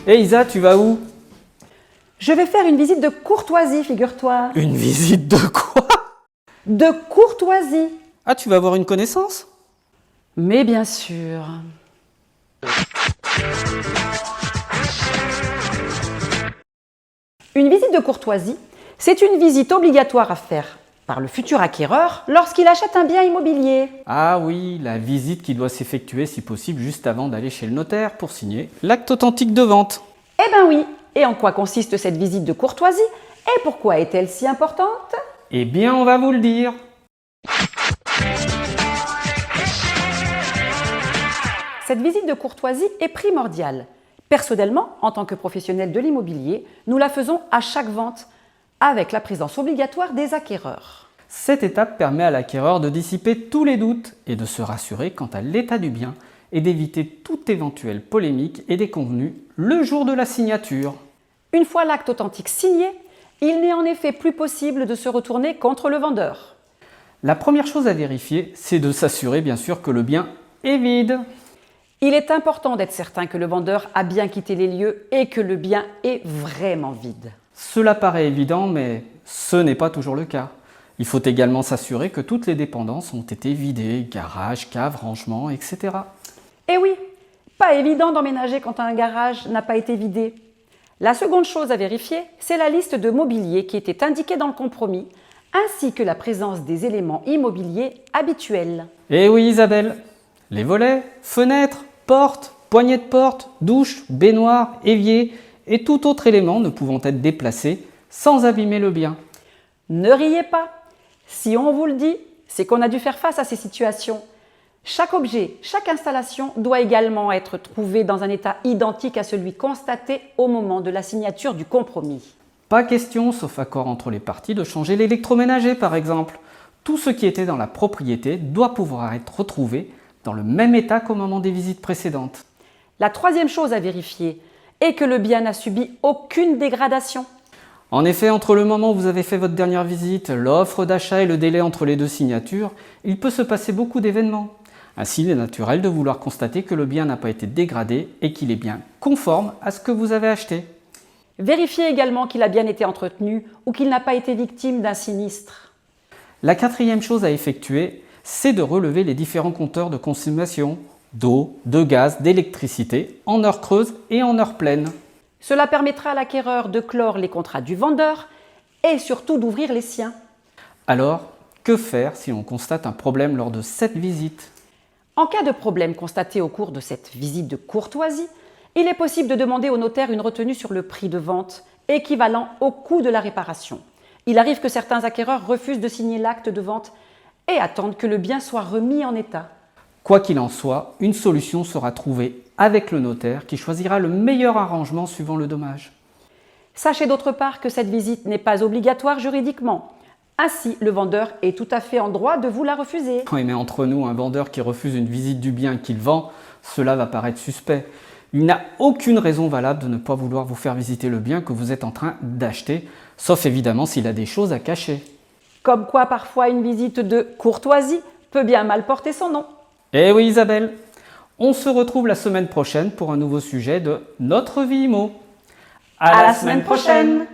Hé Isa, tu vas où? Je vais faire une visite de courtoisie, figure-toi. Une visite de quoi? De courtoisie. Ah, tu vas voir une connaissance? Mais bien sûr. Une visite de courtoisie, c'est une visite obligatoire à faire par le futur acquéreur lorsqu'il achète un bien immobilier. Ah oui, la visite qui doit s'effectuer si possible juste avant d'aller chez le notaire pour signer l'acte authentique de vente. Eh ben oui. Et en quoi consiste cette visite de courtoisie? Et pourquoi est-elle si importante? Eh bien, on va vous le dire. Cette visite de courtoisie est primordiale. Personnellement, en tant que professionnel de l'immobilier, nous la faisons à chaque vente, avec la présence obligatoire des acquéreurs. Cette étape permet à l'acquéreur de dissiper tous les doutes et de se rassurer quant à l'état du bien et d'éviter toute éventuelle polémique et déconvenue le jour de la signature. Une fois l'acte authentique signé, il n'est en effet plus possible de se retourner contre le vendeur. La première chose à vérifier, c'est de s'assurer bien sûr que le bien est vide. Il est important d'être certain que le vendeur a bien quitté les lieux et que le bien est vraiment vide. Cela paraît évident, mais ce n'est pas toujours le cas. Il faut également s'assurer que toutes les dépendances ont été vidées, garage, cave, rangement, etc. Et oui, pas évident d'emménager quand un garage n'a pas été vidé. La seconde chose à vérifier, c'est la liste de mobilier qui était indiquée dans le compromis, ainsi que la présence des éléments immobiliers habituels. Eh oui Isabelle, les volets, fenêtres, portes, poignées de porte, douche, baignoire, évier et tout autre élément ne pouvant être déplacé sans abîmer le bien. Ne riez pas. Si on vous le dit, c'est qu'on a dû faire face à ces situations. Chaque objet, chaque installation doit également être trouvé dans un état identique à celui constaté au moment de la signature du compromis. Pas question, sauf accord entre les parties, de changer l'électroménager par exemple. Tout ce qui était dans la propriété doit pouvoir être retrouvé dans le même état qu'au moment des visites précédentes. La troisième chose à vérifier est que le bien n'a subi aucune dégradation. En effet, entre le moment où vous avez fait votre dernière visite, l'offre d'achat et le délai entre les deux signatures, il peut se passer beaucoup d'événements. Ainsi, il est naturel de vouloir constater que le bien n'a pas été dégradé et qu'il est bien conforme à ce que vous avez acheté. Vérifiez également qu'il a bien été entretenu ou qu'il n'a pas été victime d'un sinistre. La quatrième chose à effectuer, c'est de relever les différents compteurs de consommation d'eau, de gaz, d'électricité en heure creuse et en heure pleine. Cela permettra à l'acquéreur de clore les contrats du vendeur et surtout d'ouvrir les siens. Alors, que faire si on constate un problème lors de cette visite? En cas de problème constaté au cours de cette visite de courtoisie, il est possible de demander au notaire une retenue sur le prix de vente équivalent au coût de la réparation. Il arrive que certains acquéreurs refusent de signer l'acte de vente et attendent que le bien soit remis en état. Quoi qu'il en soit, une solution sera trouvée avec le notaire qui choisira le meilleur arrangement suivant le dommage. Sachez d'autre part que cette visite n'est pas obligatoire juridiquement. Ainsi, le vendeur est tout à fait en droit de vous la refuser. Oui, mais entre nous, un vendeur qui refuse une visite du bien qu'il vend, cela va paraître suspect. Il n'a aucune raison valable de ne pas vouloir vous faire visiter le bien que vous êtes en train d'acheter, sauf évidemment s'il a des choses à cacher. Comme quoi, parfois, une visite de courtoisie peut bien mal porter son nom. Eh oui Isabelle, on se retrouve la semaine prochaine pour un nouveau sujet de Notre Vie Immo. À la semaine prochaine.